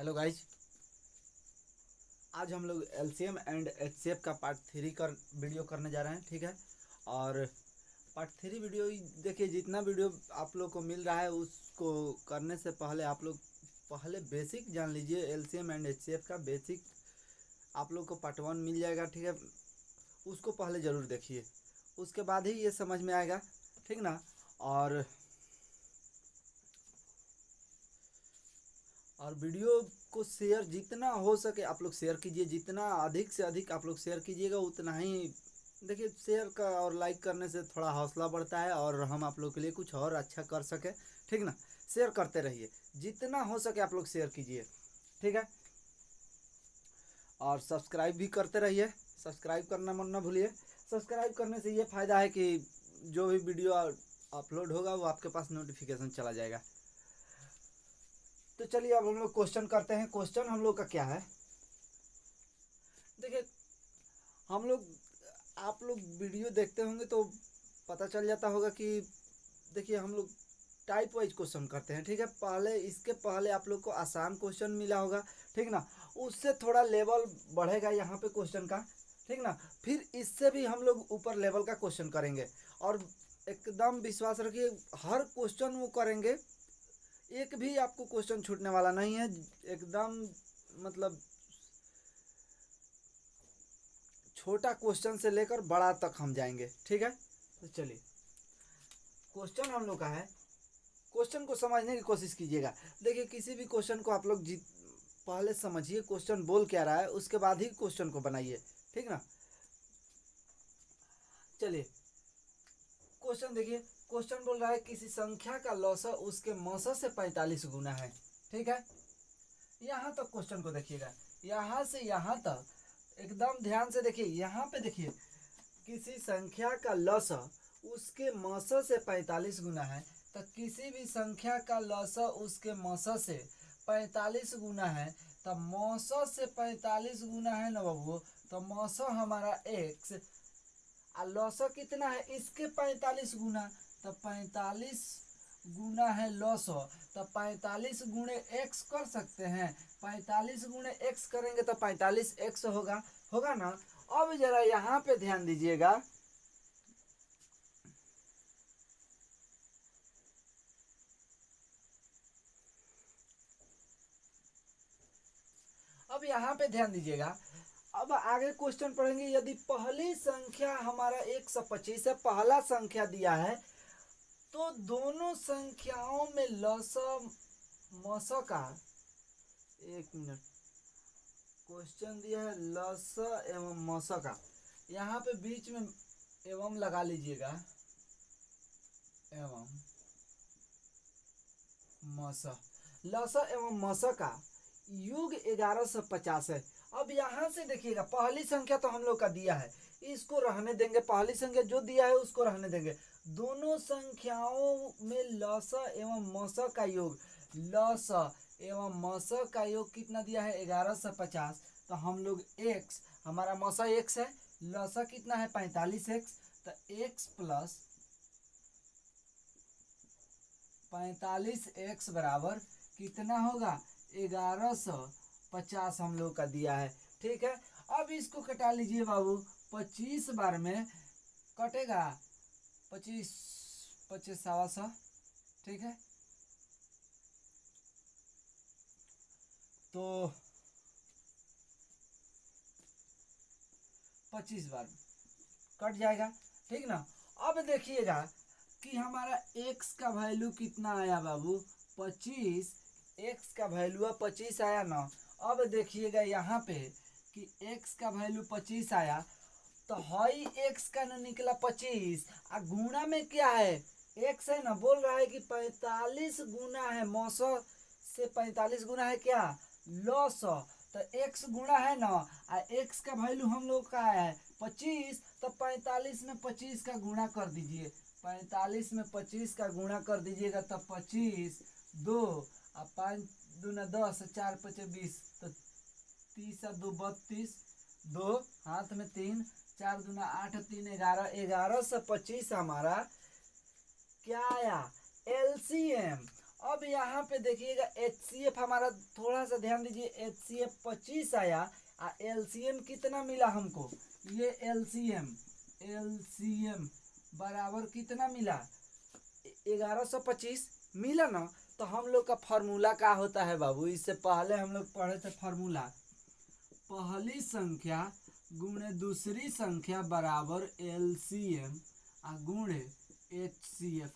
Hello guys. आज हम लोग एलसीएम एंड एचसीएफ का पार्ट 3 कर वीडियो करने जा रहे हैं। ठीक है। और पार्ट 3 वीडियो देखिए, जितना वीडियो आप लोग को मिल रहा है उसको करने से पहले आप लोग पहले बेसिक जान लीजिए। एलसीएम एंड एचसीएफ का बेसिक आप लोग को पार्ट 1 मिल जाएगा। ठीक है, उसको पहले ज़रूर देखिए, उसके बाद ही ये समझ में आएगा। ठीक ना। और वीडियो को शेयर जितना हो सके आप लोग शेयर कीजिए, जितना अधिक से अधिक आप लोग शेयर कीजिएगा उतना ही देखिए शेयर का और लाइक करने से थोड़ा हौसला बढ़ता है और हम आप लोग के लिए कुछ और अच्छा कर सके। ठीक ना। शेयर करते रहिए, जितना हो सके आप लोग शेयर कीजिए। ठीक है। और सब्सक्राइब भी करते रहिए, सब्सक्राइब करना मत ना भूलिए। सब्सक्राइब करने से ये फ़ायदा है कि जो भी वीडियो अपलोड होगा वो आपके पास नोटिफिकेशन चला जाएगा। तो चलिए अब हम लोग क्वेश्चन करते हैं। क्वेश्चन हम लोग का क्या है, देखिए हम लोग आप लोग वीडियो देखते होंगे तो पता चल जाता होगा कि देखिए हम लोग टाइप वाइज क्वेश्चन करते हैं। ठीक है। पहले इसके पहले आप लोग को आसान क्वेश्चन मिला होगा। ठीक ना। उससे थोड़ा लेवल बढ़ेगा यहाँ पे क्वेश्चन का। ठीक ना। फिर इससे भी हम लोग ऊपर लेवल का क्वेश्चन करेंगे और एकदम विश्वास रखिए हर क्वेश्चन वो करेंगे, एक भी आपको क्वेश्चन छूटने वाला नहीं है। एकदम मतलब छोटा क्वेश्चन से लेकर बड़ा तक हम जाएंगे। ठीक है। तो चलिए क्वेश्चन हम लोग का है, क्वेश्चन को समझने की कोशिश कीजिएगा। देखिए किसी भी क्वेश्चन को आप लोग पहले समझिए क्वेश्चन बोल क्या रहा है, उसके बाद ही क्वेश्चन को बनाइए। ठीक ना। चलिए क्वेश्चन देखिए। क्वेश्चन बोल रहा है किसी संख्या का लौसा उसके मौसा से 45 गुना है। ठीक है। यहाँ तक क्वेश्चन को देखिएगा, यहाँ से यहाँ तक एकदम ध्यान से देखिए। यहाँ पे देखिए किसी संख्या का लौसा उसके मौसा से 45 गुना है, तो किसी भी संख्या का लौसा उसके मौसा से 45 गुना है, तो मौसा से 45 गुना है ना बाबू, तो मौसा हमारा x और लौसा कितना है इसके 45 गुना, तो 45 गुना है लौसा, तो 45 गुणे x कर सकते हैं। 45 गुणे x करेंगे तो 45x होगा, होगा ना। अब जरा यहाँ पे ध्यान दीजिएगा, अब यहाँ पे ध्यान दीजिएगा। अब आगे क्वेश्चन पढ़ेंगे। यदि पहली संख्या हमारा 125 है, पहला संख्या दिया है, तो दोनों संख्याओं में लसा मसा का, एक मिनट, क्वेश्चन दिया है लसा एवं मसा का, यहाँ पे बीच में एवं लगा लीजिएगा, एवं मसा, लसा एवं मसा का युग 1150 है। अब यहाँ से देखिएगा पहली संख्या तो हम लोग का दिया है, इसको रहने देंगे, पहली संख्या जो दिया है उसको रहने देंगे। दोनों संख्याओं में लसा एवं मसा का योग, लसा एवं मसा का योग कितना दिया है 1150, तो हम लोग x, हमारा मसा x है, लसा कितना है 45x, तो x प्लस 45x बराबर कितना होगा 1150 हम लोग का दिया है। ठीक है। अब इसको कटा लीजिए बाबू, 25 बार में कटेगा 25, 25 सवा 100। ठीक है। तो 25 बार कट जाएगा। ठीक ना। अब देखिएगा कि हमारा x का वैल्यू कितना आया बाबू 25, x का वैल्यू 25 आया ना। अब देखिएगा यहाँ पे कि x का वैल्यू 25 आया, तो हई x का ना निकला 25, आ गुणा में क्या है x है ना, बोल रहा है कि 45 गुना है मौसौ से 45 गुना है क्या लौसौ, तो x गुणा है ना, आ x का वैल्यू हम लोग का आया है 25, तो 45 में 25 का गुणा कर दीजिए, 45 में 25 का गुणा कर दीजिएगा, तो 25 2 और 5 दूना 10, 4 5 20, तो 30 और 2 32, 2 हाथ में 3, 4 दूना 8 3 11, 11 से 25 हमारा क्या आया एलसीएम। अब यहाँ पे देखिएगा HCF हमारा, थोड़ा सा ध्यान दीजिए, HCF 25 आया और LCM कितना मिला हमको, ये LCM बराबर कितना मिला, 1125 मिला ना। तो हम लोग का फार्मूला क्या होता है बाबू, इससे पहले हम लोग पढ़े थे फार्मूला, पहली संख्या गुणे दूसरी संख्या बराबर LCM गुणे HCF,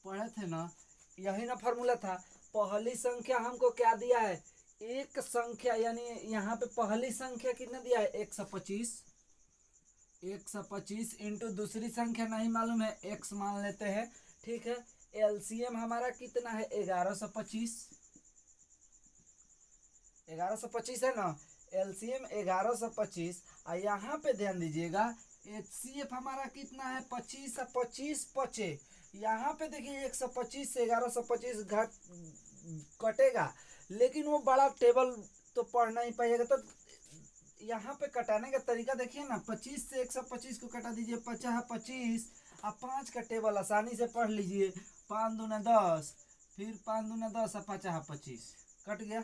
पढ़े थे ना, यही ना फार्मूला था। पहली संख्या हमको क्या दिया है, एक संख्या, यानी यहाँ पे पहली संख्या कितना दिया है 125, 125 इंटू दूसरी संख्या नहीं मालूम है, x मान लेते हैं, ठीक है। LCM हमारा कितना है 1125, 1125 है ना, LCM 1125। और यहाँ पे ध्यान दीजिएगा HCF हमारा कितना है 25, 25 पचे, यहाँ पे देखिए 125 से 1125 घट कटेगा, लेकिन वो बड़ा टेबल तो पढ़ नहीं पाइएगा। तो यहाँ पे कटाने का तरीका देखिए ना, 25 से 125 को कटा दीजिए, 50 25 और 5 का टेबल आसानी से पढ़ लीजिए, 5 दूना 10, फिर 5 दूना 10 और 50 25 कट गया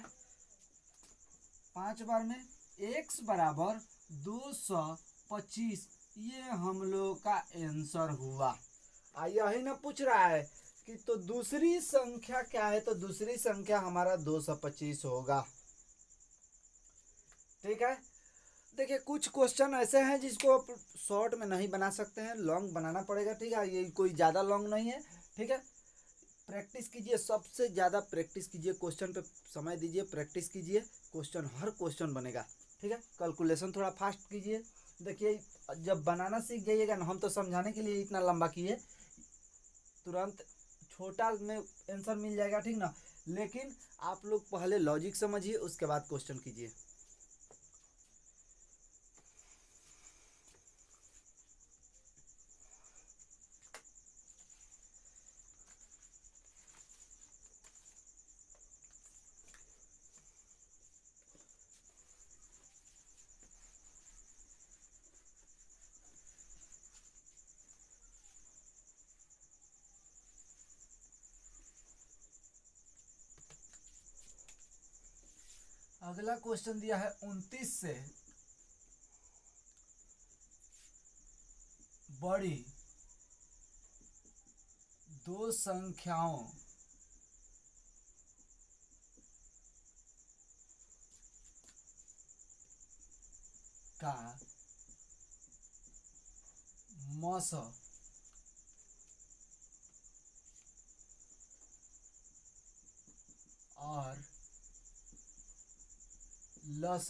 5 बार में, x बराबर 225, ये हम लोग का आंसर हुआ। यही ना पूछ रहा है कि तो दूसरी संख्या क्या है, तो दूसरी संख्या हमारा 225 होगा, ठीक है। देखिए कुछ क्वेश्चन ऐसे हैं जिसको आप शॉर्ट में नहीं बना सकते हैं, लॉन्ग बनाना पड़ेगा, ठीक है। ये कोई ज़्यादा लॉन्ग नहीं है, ठीक है। प्रैक्टिस कीजिए, सबसे ज़्यादा प्रैक्टिस कीजिए, क्वेश्चन पे समय दीजिए, प्रैक्टिस कीजिए, क्वेश्चन हर क्वेश्चन बनेगा, ठीक है। कैलकुलेशन थोड़ा फास्ट कीजिए। देखिए जब बनाना सीख जाइएगा ना, हम तो समझाने के लिए इतना लंबा किए, तुरंत छोटा में आंसर मिल जाएगा, ठीक ना। लेकिन आप लोग पहले लॉजिक समझिए, उसके बाद क्वेश्चन कीजिए। अगला क्वेश्चन दिया है 29 से बड़ी दो संख्याओं का मस और लस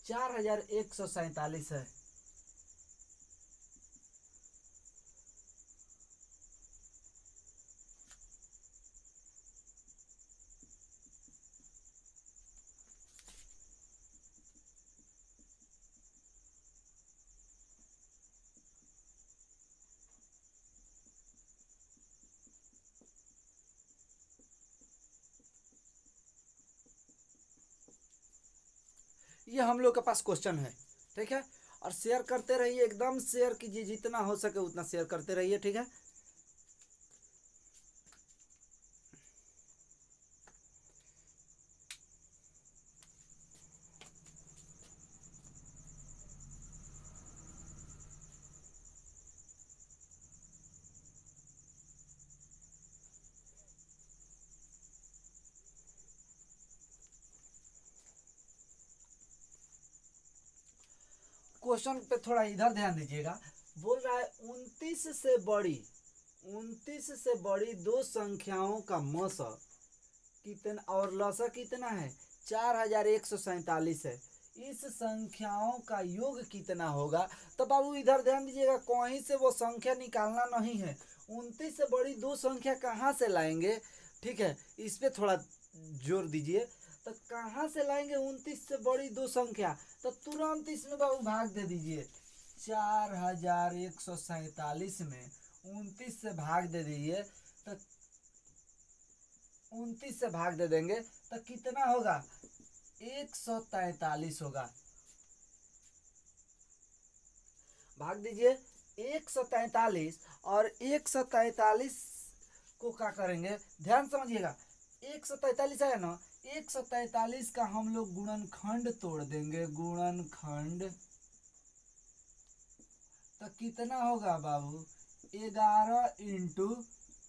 4147 है। ये हम लोग के पास क्वेश्चन है, ठीक है। और शेयर करते रहिए, एकदम शेयर कीजिए, जितना हो सके उतना शेयर करते रहिए, ठीक है। क्वेश्चन पे थोड़ा इधर ध्यान दीजिएगा, बोल रहा है 29 से बड़ी दो संख्याओं का मस कितना और लसा कितना है 4147 है, इस संख्याओं का योग कितना होगा। तो बाबू इधर ध्यान दीजिएगा, कहीं से वो संख्या निकालना नहीं है, 29 से बड़ी दो संख्या कहाँ से लाएंगे, ठीक है, इस पे थोड़ा जोर दीजिए। तो कहाँ से लाएंगे 29 से बड़ी दो संख्या, तो तुरंत इसमें बाबू भाग दे दीजिए, 4147 में 29 से भाग दे दीजिए, तो 29 से भाग दे देंगे तो कितना होगा 143 होगा। भाग दीजिए 143 और 143 को क्या करेंगे, ध्यान समझिएगा। 143 है ना, 143 का हम लोग गुणनखंड तोड़ देंगे, गुणनखंड तो कितना होगा बाबू, 11 ×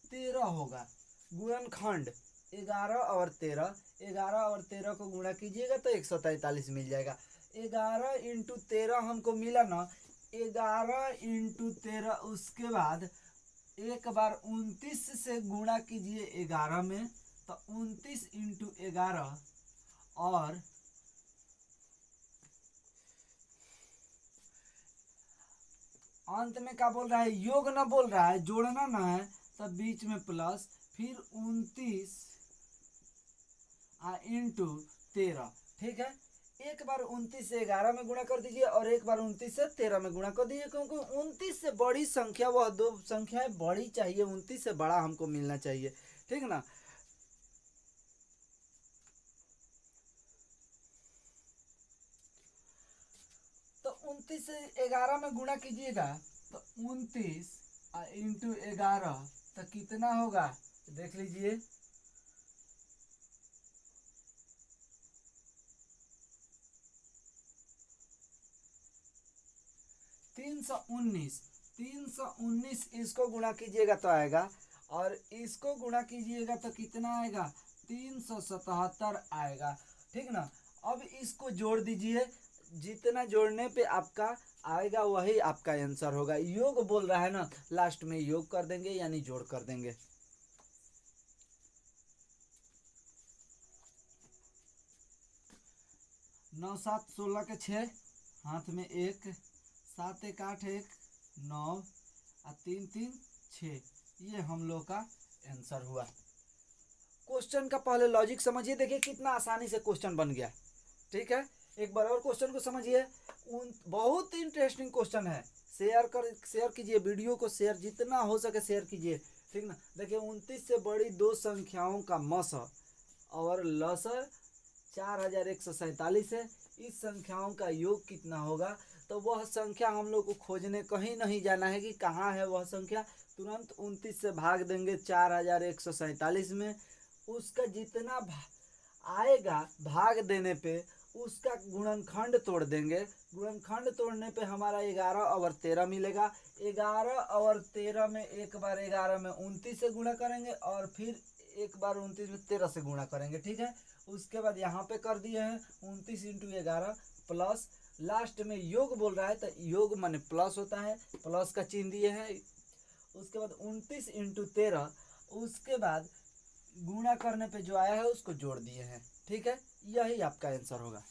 13 होगा गुणनखंड। 11 और 13, 11 और 13 को गुणा कीजिएगा तो 143 मिल जाएगा। 11 × 13 हमको मिला ना, 11 × 13, उसके बाद एक बार 29 से गुणा कीजिए 11 में, तो 29 × 11 और अंत में क्या बोल रहा है, योग ना बोल रहा है, जोड़ना ना है, तब बीच में प्लस, फिर 29 × 13। ठीक है, एक बार 29 से 11 में गुणा कर दीजिए और एक बार 29 से 13 में गुणा कर दीजिए, क्योंकि 29 से बड़ी संख्या, वह दो संख्याएं बड़ी चाहिए, 29 से बड़ा हमको मिलना चाहिए, ठीक ना। तो 29 से 11 में गुणा कीजिएगा तो 29 × 11 तो कितना होगा, देख लीजिए, 319। 319 इसको गुणा कीजिएगा तो आएगा, और इसको गुणा कीजिएगा तो कितना आएगा, 377 आएगा, ठीक ना। अब इसको जोड़ दीजिए, जितना जोड़ने पे आपका आएगा वही आपका आंसर होगा। योग बोल रहा है ना, लास्ट में योग कर देंगे यानी जोड़ कर देंगे। 9 7 16 के 6, हाथ में 1, 7 1 8 1 9 और 3 3 6, ये हम लोग का आंसर हुआ। क्वेश्चन का पहले लॉजिक समझिए, देखिए कितना आसानी से क्वेश्चन बन गया, ठीक है। एक बार और क्वेश्चन को समझिए, बहुत इंटरेस्टिंग क्वेश्चन है। शेयर कीजिए वीडियो को, शेयर जितना हो सके शेयर कीजिए, ठीक ना। देखिए 29 से बड़ी दो संख्याओं का मस और लस 4147 है, इस संख्याओं का योग कितना होगा। तो वह संख्या हम लोग को खोजने कहीं नहीं जाना है कि कहाँ है वह संख्या, तुरंत 29 से भाग देंगे 4147 में, उसका जितना आएगा भाग देने पे उसका गुणनखंड तोड़ देंगे। गुणनखंड तोड़ने पे हमारा 11/13 मिलेगा। 11/13 में एक बार 11 में 29 से गुणा करेंगे और फिर एक बार 29 में 13 से गुणा करेंगे, ठीक है। उसके बाद यहाँ पे कर दिए हैं 29 × 11 प्लस, लास्ट में योग बोल रहा है तो योग माने प्लस होता है, प्लस का चिन्ह दिए हैं। उसके बाद 29 × 13, उसके बाद गुणा करने पे जो आया है उसको जोड़ दिए हैं, ठीक है। यही आपका आंसर होगा।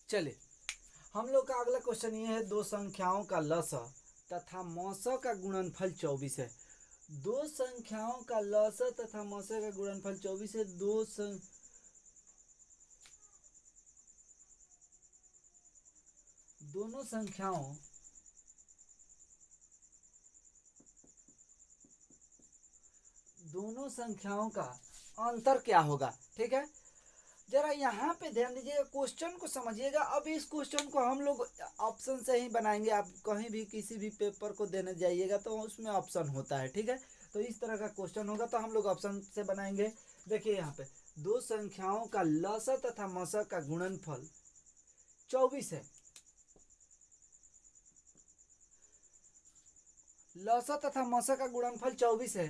चलिए हम लोग का अगला क्वेश्चन ये है, दो संख्याओं का लसा तथा मौसा का गुणनफल 24 है। दो संख्याओं का लसा तथा मौसा का गुणनफल 24 है। दोनों संख्याओं दोनों संख्याओं का अंतर क्या होगा। ठीक है, जरा यहाँ पे ध्यान दीजिएगा, क्वेश्चन को समझिएगा। अब इस क्वेश्चन को हम लोग ऑप्शन से ही बनाएंगे। आप कहीं भी किसी भी पेपर को देने जाइएगा तो उसमें ऑप्शन होता है। ठीक है, तो इस तरह का क्वेश्चन होगा तो हम लोग ऑप्शन से बनाएंगे। देखिए यहाँ पे दो संख्याओं का लसा तथा मसा का गुणनफल 24 है। लसा तथा मसा का गुणनफल 24 है।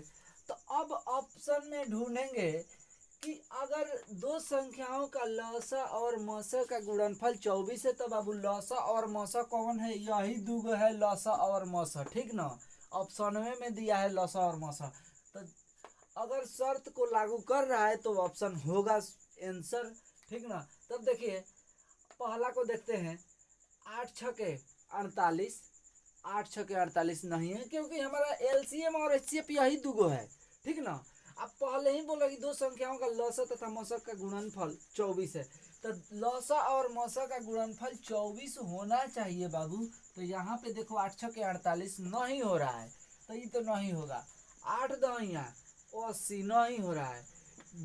तो अब ऑप्शन में ढूंढेंगे कि अगर दो संख्याओं का लसा और मसा का गुणनफल 24 है तो बाबू लसा और मसा कौन है, यही दूगो है, लसा और मसा। ठीक ना, ऑप्शन में दिया है लसा और मसा। तो अगर शर्त को लागू कर रहा है तो ऑप्शन होगा आंसर। ठीक ना, तब देखिए पहला को देखते हैं, 8 छके 48। 8 छके 48 नहीं है, क्योंकि हमारा एलसीएम और एचसीएफ यही दूगो है। ठीक ना, अब पहले ही बोला कि दो संख्याओं का लसा तथा मसा का गुणनफल 24 है। तो लसा और मसा का गुणनफल 24 होना चाहिए बाबू। तो यहाँ पे देखो 8 छके 48 नहीं हो रहा है, तो ये तो नहीं होगा। 8 दहिया 80 नहीं हो रहा है।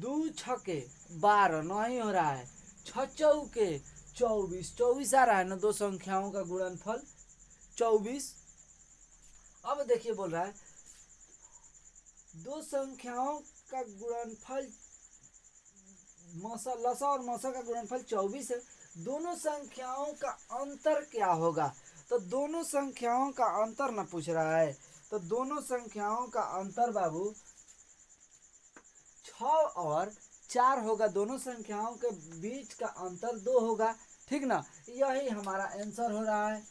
2 छके 12 नहीं हो रहा है। 6 चौके 24 24 आ रहा है ना, दो संख्याओं का गुणनफल 24। अब देखिए बोल रहा है दो संख्याओं का गुणनफल लसा और मसा का गुणनफल 24 है। दोनों संख्याओं का अंतर क्या होगा। तो दोनों संख्याओं का अंतर ना पूछ रहा है, तो दोनों संख्याओं का अंतर बाबू 6 और 4 होगा। दोनों संख्याओं के बीच का अंतर 2 होगा। ठीक ना, यही हमारा आंसर हो रहा है।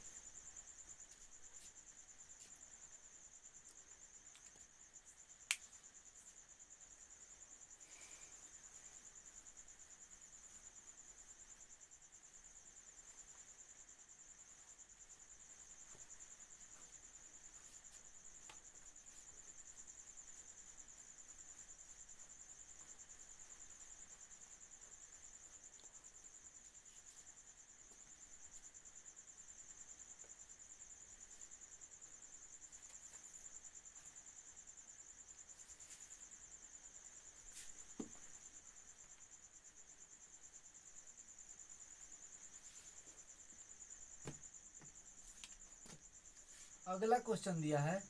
अगला क्वेश्चन दिया है,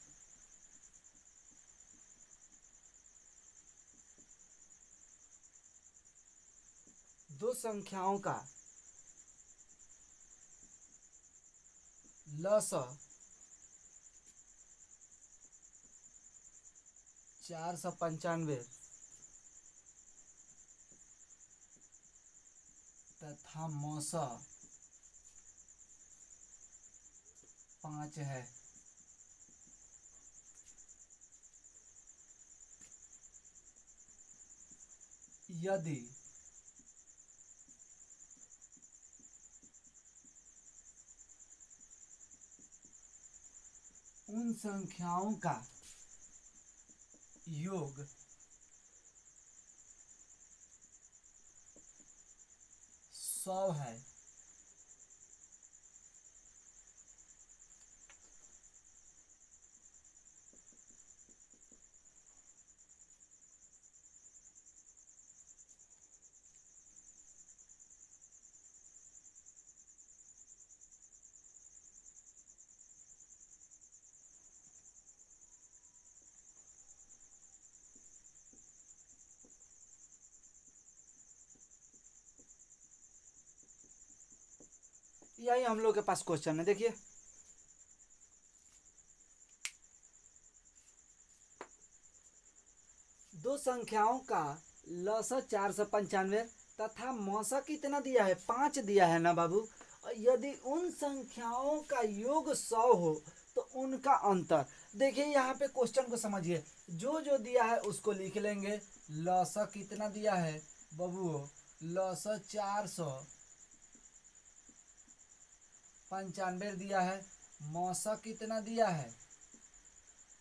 दो संख्याओं का लसा 495 तथा मसा 5 है। यदि उन संख्याओं का योग 100 है यही हम लोग के पास क्वेश्चन है। देखिए दो संख्याओं का लसा 495 तथा मौसा कितना दिया है, 5 दिया है ना बाबू। यदि उन संख्याओं का योग 100 हो तो उनका अंतर। देखिए यहाँ पे क्वेश्चन को समझिए, जो जो दिया है उसको लिख लेंगे। लसा कितना दिया है बाबू, लसा 400 95 दिया है, मौसा कितना दिया है,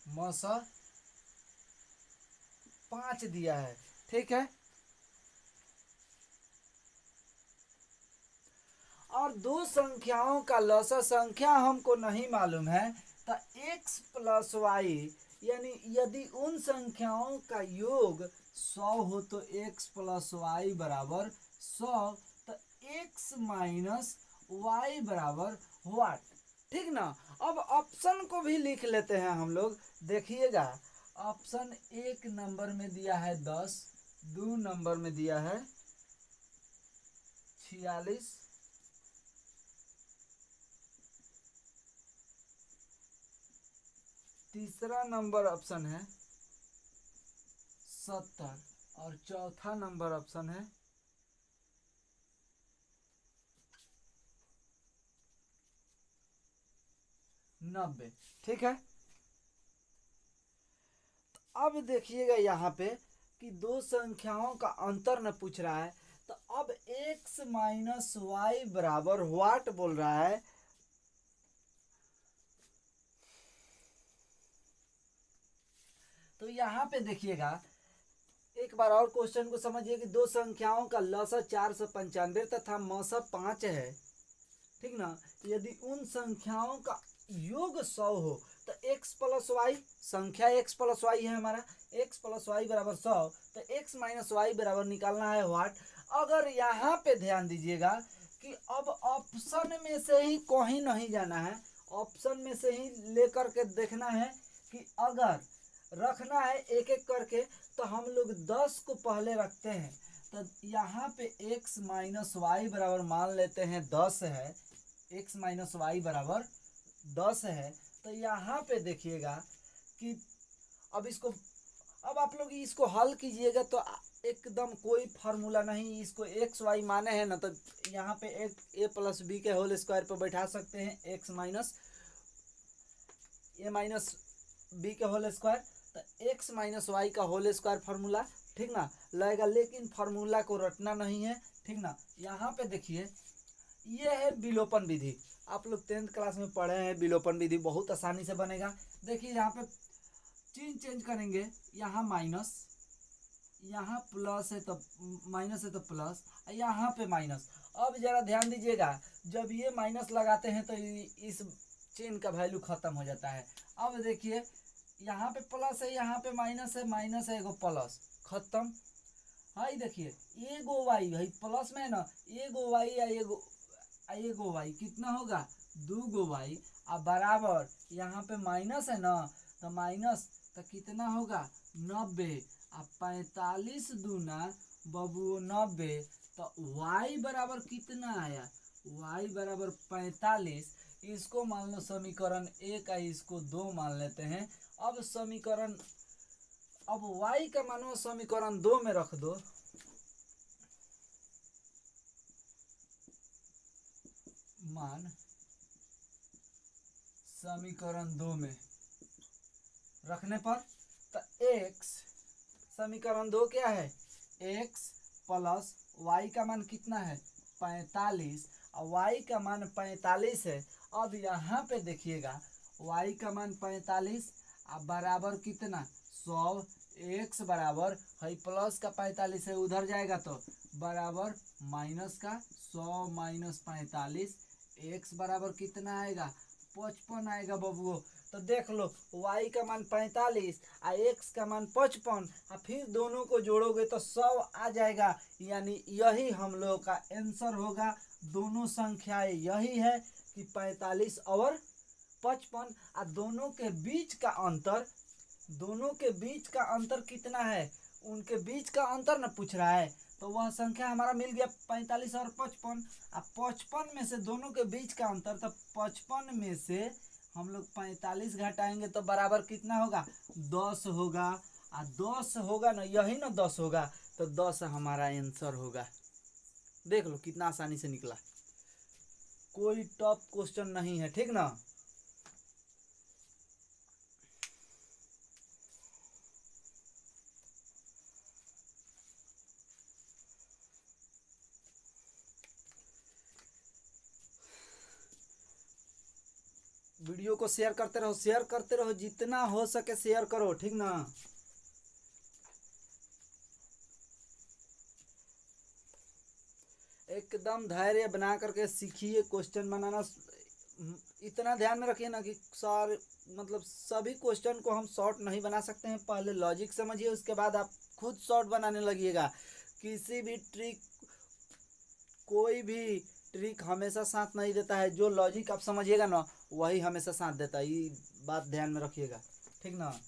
मौसा 5 दिया है। ठीक है, और दो संख्याओं का लसा संख्या हमको नहीं मालूम है, तो x प्लस वाई, यानी यदि उन संख्याओं का योग 100 हो तो x प्लस वाई बराबर 100, तो x माइनस वाई बराबर व्हाट। ठीक ना। अब ऑप्शन को भी लिख लेते हैं हम लोग। देखिएगा, ऑप्शन 1 नंबर में दिया है 10, 2 नंबर में दिया है 46, तीसरा नंबर ऑप्शन है 70, और चौथा नंबर ऑप्शन है 90। ठीक है, तो अब देखिएगा यहाँ पे कि दो संख्याओं का अंतर न पूछ रहा है, तो अब x माइनस वाई बराबर व्हाट बोल रहा है। तो यहाँ पे देखिएगा, एक बार और क्वेश्चन को समझिए कि दो संख्याओं का लसा 495 तथा मौसा 5 है। ठीक ना। यदि उन संख्याओं का योग 100 हो तो x प्लस वाई, संख्या x प्लस वाई है हमारा, x प्लस वाई बराबर 100, तो x माइनस वाई बराबर निकालना है व्हाट। अगर यहाँ पे ध्यान दीजिएगा कि अब ऑप्शन में से ही कहीं नहीं जाना है, ऑप्शन में से ही लेकर के देखना है कि अगर रखना है एक एक करके, तो हम लोग 10 को पहले रखते हैं। तो यहाँ पे x माइनस वाई बराबर मान लेते हैं 10 है, x माइनस वाई बराबर 10 है। तो यहाँ पे देखिएगा कि अब इसको, अब आप लोग इसको हल कीजिएगा तो एकदम कोई फार्मूला नहीं, इसको एक्स वाई माने हैं ना, तो यहाँ पे एक ए प्लस बी के होल स्क्वायर पर बैठा सकते हैं, एक्स माइनस ए माइनस बी के होल स्क्वायर, तो एक्स माइनस वाई का होल स्क्वायर फार्मूला, ठीक ना, लगेगा। लेकिन फार्मूला को रटना नहीं है, ठीक ना। यहाँ पे देखिए, ये है विलोपन विधि, आप लोग 10th क्लास में पढ़े हैं विलोपन विधि, बहुत आसानी से बनेगा। देखिए यहाँ पे चिन्ह चेंज करेंगे, यहाँ माइनस, यहाँ प्लस है तो माइनस है तो प्लस, यहाँ पे माइनस। अब जरा ध्यान दीजिएगा, जब ये माइनस लगाते हैं तो इस चिन्ह का वैल्यू खत्म हो जाता है। अब देखिए यहाँ पे प्लस है, यहाँ पे माइनस है, माइनस है एगो प्लस, खत्म। हाँ देखिए एगो वाई भाई प्लस में है ना, एगो वाई या एगो वाई कितना होगा, 2 वाई, अब बराबर यहाँ पे माइनस है ना, तो माइनस तो कितना होगा 90, अब 45 दूना बबुओ 90, तो y बराबर कितना आया, y बराबर 45। इसको मान लो समीकरण 1 है, इसको 2 मान लेते हैं। अब समीकरण, अब y का मान समीकरण 2 में रख दो, मान समीकरण 2 में रखने पर, तो x समीकरण 2 क्या है, x प्लस y का मान कितना है 45, और y का मान 45 है। अब यहाँ पे देखिएगा y का मान 45 अब बराबर कितना 100, x बराबर है प्लस का 45 है उधर जाएगा तो बराबर माइनस का 100 माइनस 45, x बराबर कितना आएगा 55 आएगा बबुओ। तो देख लो y का मान 45 और x का मान 55, और फिर दोनों को जोड़ोगे तो 100 आ जाएगा, यानी यही हम लोग का आंसर होगा। दोनों संख्याएं यही है कि 45 और 55, और दोनों के बीच का अंतर, दोनों के बीच का अंतर कितना है, उनके बीच का अंतर न पूछ रहा है, तो वह संख्या हमारा मिल गया 45 और 55। अब 55 में से दोनों के बीच का अंतर, तो 55 में से हम लोग 45 घटाएंगे तो बराबर कितना होगा 10 होगा, और 10 होगा ना, यही ना 10 होगा, तो 10 हमारा आंसर होगा। देख लो कितना आसानी से निकला, कोई टफ क्वेश्चन नहीं है, ठीक ना। वीडियो को शेयर करते रहो, जितना हो सके शेयर करो, ठीक ना। एकदम धैर्य बना करके सीखिए क्वेश्चन बनाना। इतना ध्यान में रखिए ना कि सारे मतलब सभी क्वेश्चन को हम शॉर्ट नहीं बना सकते हैं। पहले लॉजिक समझिए, उसके बाद आप खुद शॉर्ट बनाने लगिएगा। किसी भी ट्रिक, कोई भी ट्रिक हमेशा साथ नहीं देता है। जो लॉजिक आप समझिएगा ना वही हमेशा साथ देता है, ये बात ध्यान में रखिएगा, ठीक ना।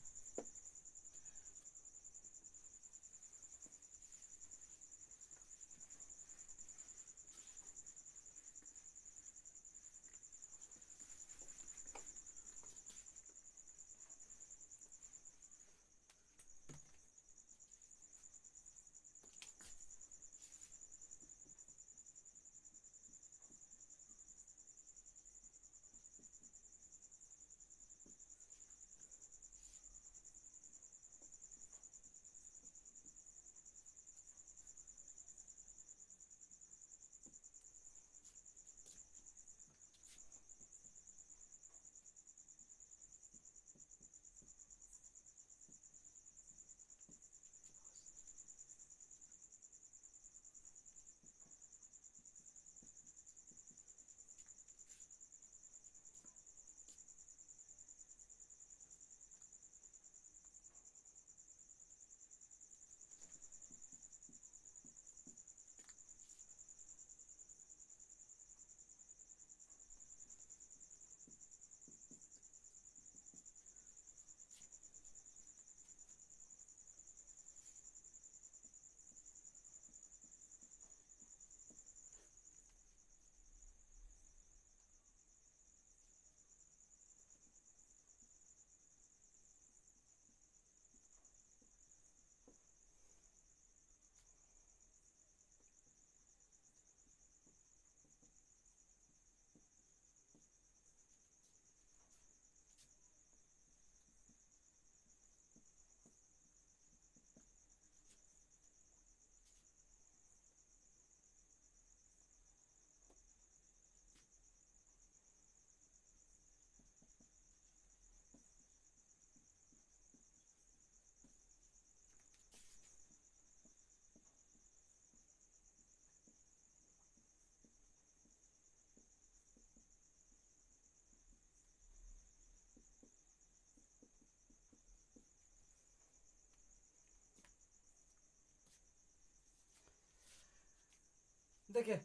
देखिए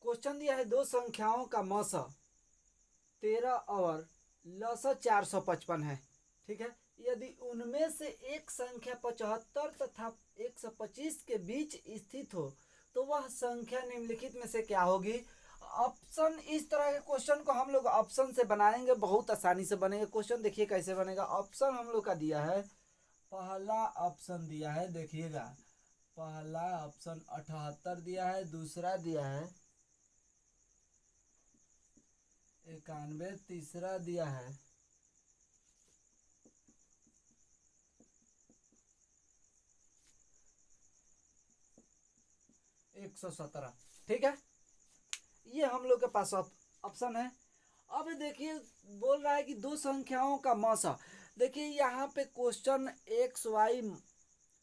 क्वेश्चन दिया है, दो संख्याओं का मस 13 और लस 455 है, ठीक है। यदि उनमें से एक संख्या 75 तथा 125 के बीच स्थित हो तो वह संख्या निम्नलिखित में से क्या होगी। ऑप्शन, इस तरह के क्वेश्चन को हम लोग ऑप्शन से बनाएंगे, बहुत आसानी से बनेगा क्वेश्चन। देखिए कैसे बनेगा। ऑप्शन हम लोग का दिया है, पहला ऑप्शन दिया है, देखिएगा पहला ऑप्शन 78 दिया है, दूसरा दिया है 91, तीसरा दिया है 117, ठीक है। ये हम लोग के पास ऑप्शन है। अब देखिए बोल रहा है कि दो संख्याओं का मौसा। देखिए यहाँ पे क्वेश्चन एक्स वाई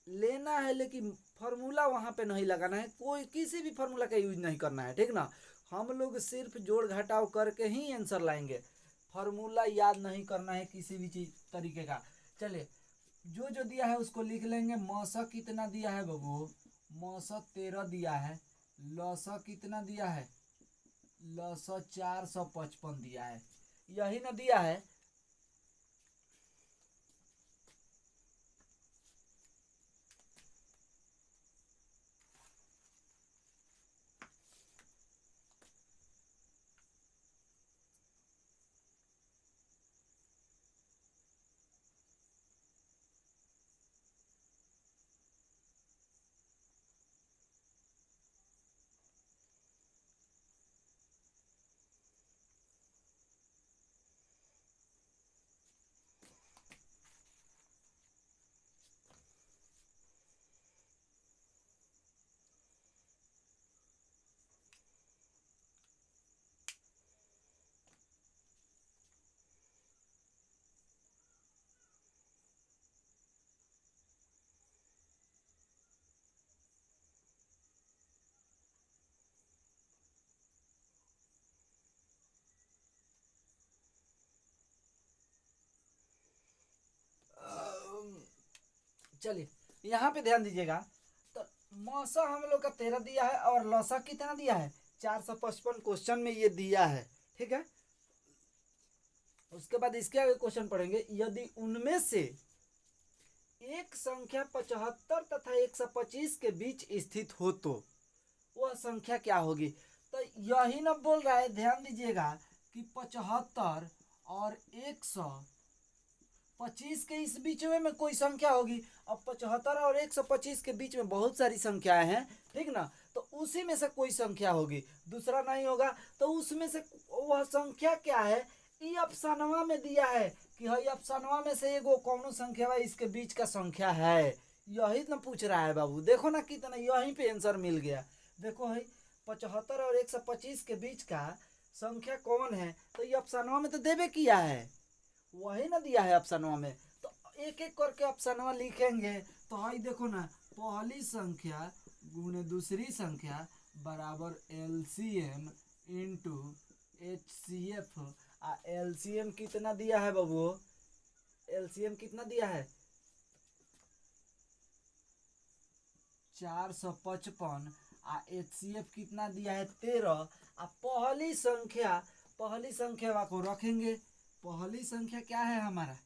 लेना है, लेकिन फार्मूला वहाँ पे नहीं लगाना है, कोई किसी भी फार्मूला का यूज नहीं करना है, ठीक ना। हम लोग सिर्फ जोड़ घटाव करके ही आंसर लाएंगे, फार्मूला याद नहीं करना है किसी भी चीज तरीके का। चलिए जो जो दिया है उसको लिख लेंगे। मौसा कितना दिया है बाबू, मौसा 13 दिया है। लौसा कितना दिया है, लौसा 455 दिया है, यही ना दिया है। चलिए यहाँ पे ध्यान दीजिएगा। तो मौसा हम लोग का 13 दिया है और लौसा कितना दिया है 455 क्वेश्चन में ये दिया है। ठीक है, उसके बाद इसके आगे क्वेश्चन पढ़ेंगे। यदि उनमें से एक संख्या 75 तथा 125 के बीच स्थित हो तो वह संख्या क्या होगी। तो यही ना बोल रहा है, ध्यान दीजिएगा कि 75 और 125 के इस बीच में कोई संख्या होगी। अब 75 और 125 के बीच में बहुत सारी संख्याएं हैं, ठीक ना, तो उसी में से कोई संख्या होगी, दूसरा नहीं होगा। तो उसमें से वह संख्या क्या है, ये अफसानवा में दिया है कि हई अफसानवा में से एगो कौनो संख्या है, इसके बीच का संख्या है, यही ना पूछ रहा है बाबू। देखो ना कितना यहीं पे आंसर मिल गया। देखो हई 75 और 125 के बीच का संख्या कौन है, तो ये अफसानवा में तो देवे किया है, वही ना दिया है अफसानवा में। तो एक एक करके अफसानवा लिखेंगे। तो हई देखो ना, पहली संख्या गुणे दूसरी संख्या बराबर एलसीएम इंटू एचसीएफ। एलसीएम कितना दिया है बाबू, एलसीएम कितना दिया है 455। एचसीएफ कितना दिया है 13। पहली संख्या को रखेंगे। पहली संख्या क्या है हमारा,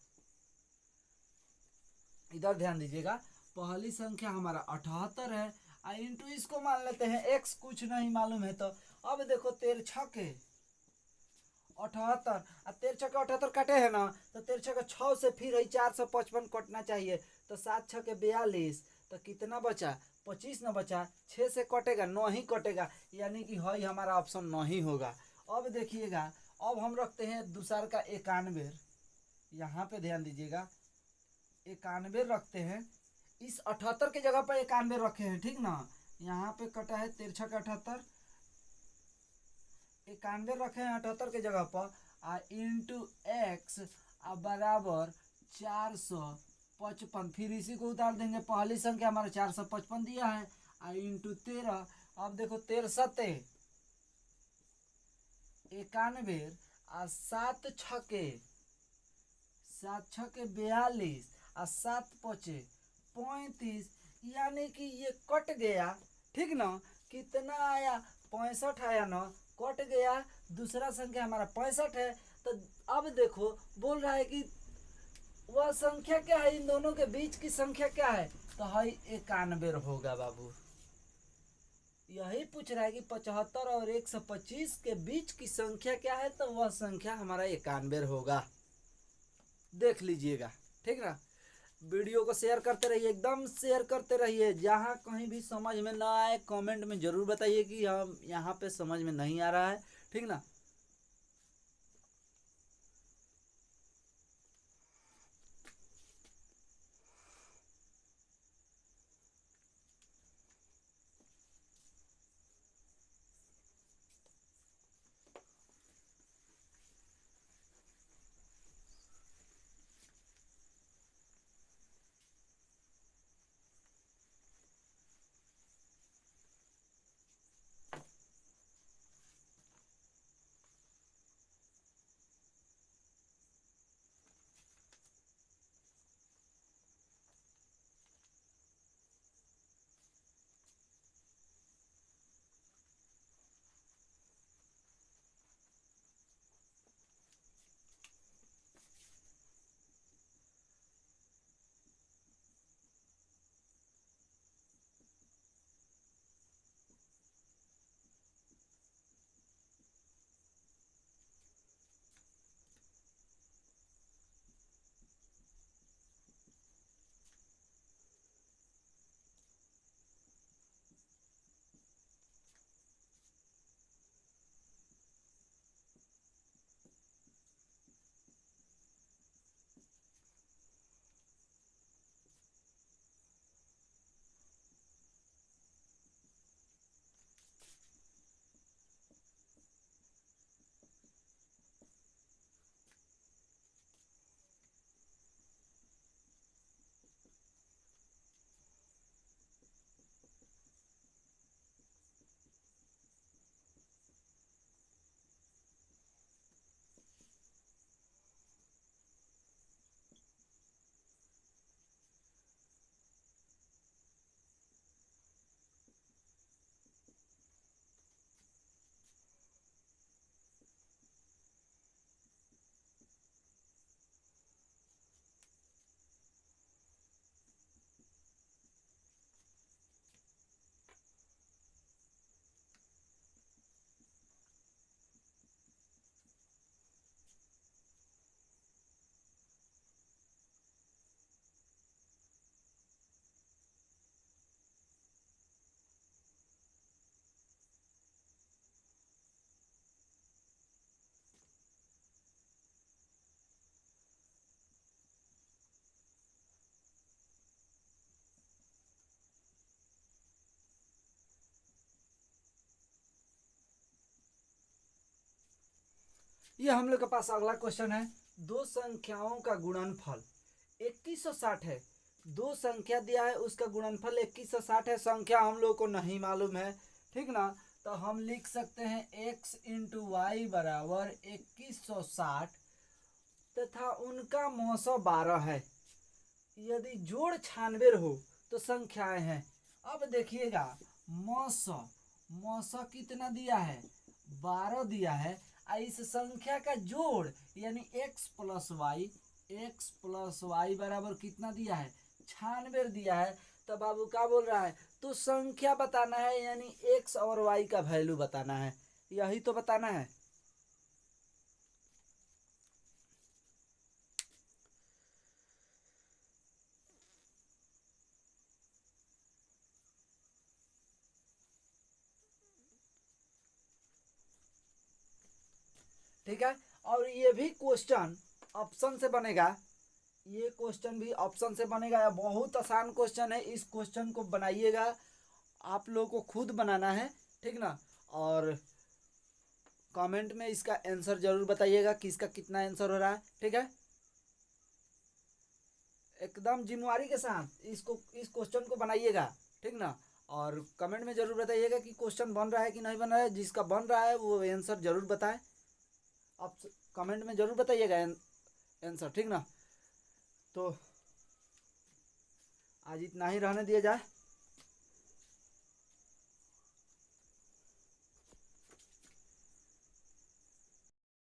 इधर ध्यान दीजिएगा, पहली संख्या हमारा 78 है। इंटू इसको मान लेते हैं x, कुछ नहीं मालूम है। तो अब देखो 13 छके 78 और 13 छके 78 कटे है ना, तो 13 छके 6 से फिर है 455 कटना चाहिए। तो 7 छके 42, तो कितना बचा 25 ना बचा, 6 से कटेगा 9 ही कटेगा, यानी कि हई हमारा ऑप्शन 9 ही होगा। अब देखिएगा, अब हम रखते हैं दूसर का 91। यहाँ पे ध्यान दीजिएगा, 91 रखते हैं। इस 78 की जगह पर 91 रखे हैं, ठीक ना। यहाँ पे कटा है 13 छके 78, 91 रखे हैं 78 की जगह पर। इंटू एक्स बराबर 455, फिर इसी को उतार देंगे। पहली संख्या हमारा 455 दिया है, इंटू 13। अब देखो 13 सत्ते 91 और 7 छके 42 और 7 पचे 35, यानी कि ये कट गया, ठीक ना। कितना आया 65 आया ना, कट गया। दूसरा संख्या हमारा 65 है। तो अब देखो बोल रहा है कि वह संख्या क्या है, इन दोनों के बीच की संख्या क्या है, तो हई 91 होगा बाबू। यही पूछ रहा है कि 75 और 125 के बीच की संख्या क्या है, तो वह संख्या हमारा 91 होगा। देख लीजिएगा, ठीक ना। वीडियो को शेयर करते रहिए, एकदम शेयर करते रहिए। जहाँ कहीं भी समझ में ना आए कमेंट में ज़रूर बताइए कि हम यहाँ पे समझ में नहीं आ रहा है, ठीक ना। ये हम लोग के पास अगला क्वेश्चन है, दो संख्याओं का गुणनफल 2160 है। दो संख्या दिया है, उसका गुणनफल 2160 है। संख्या हम लोग को नहीं मालूम है, ठीक ना। तो हम लिख सकते हैं x इंटू वाई बराबर 2160 तथा उनका मौसो 12 है। यदि जोड़ 96 हो तो संख्याएं हैं। अब देखिएगा, मौसो कितना दिया है, 12 दिया है। इस संख्या का जोड़ यानी x प्लस वाई बराबर कितना दिया है, 96 दिया है। तो बाबू क्या बोल रहा है, तो संख्या बताना है, यानी x और y का वैल्यू बताना है, यही तो बताना है। ठीक है, और ये भी क्वेश्चन ऑप्शन से बनेगा, ये क्वेश्चन भी ऑप्शन से बनेगा। बहुत आसान क्वेश्चन है, इस क्वेश्चन को बनाइएगा, आप लोगों को खुद बनाना है, ठीक ना। और कमेंट में इसका आंसर जरूर बताइएगा कि इसका कितना आंसर हो रहा है, ठीक है। एकदम जिम्मेवारी के साथ इस क्वेश्चन को बनाइएगा, ठीक ना। और कमेंट में जरूर बताइएगा कि क्वेश्चन बन रहा है कि नहीं बन रहा है। जिसका बन रहा है वो आंसर जरूर बताएं, आप कमेंट में जरूर बताइएगा आंसर, ठीक ना। तो आज इतना ही रहने दिया जाए।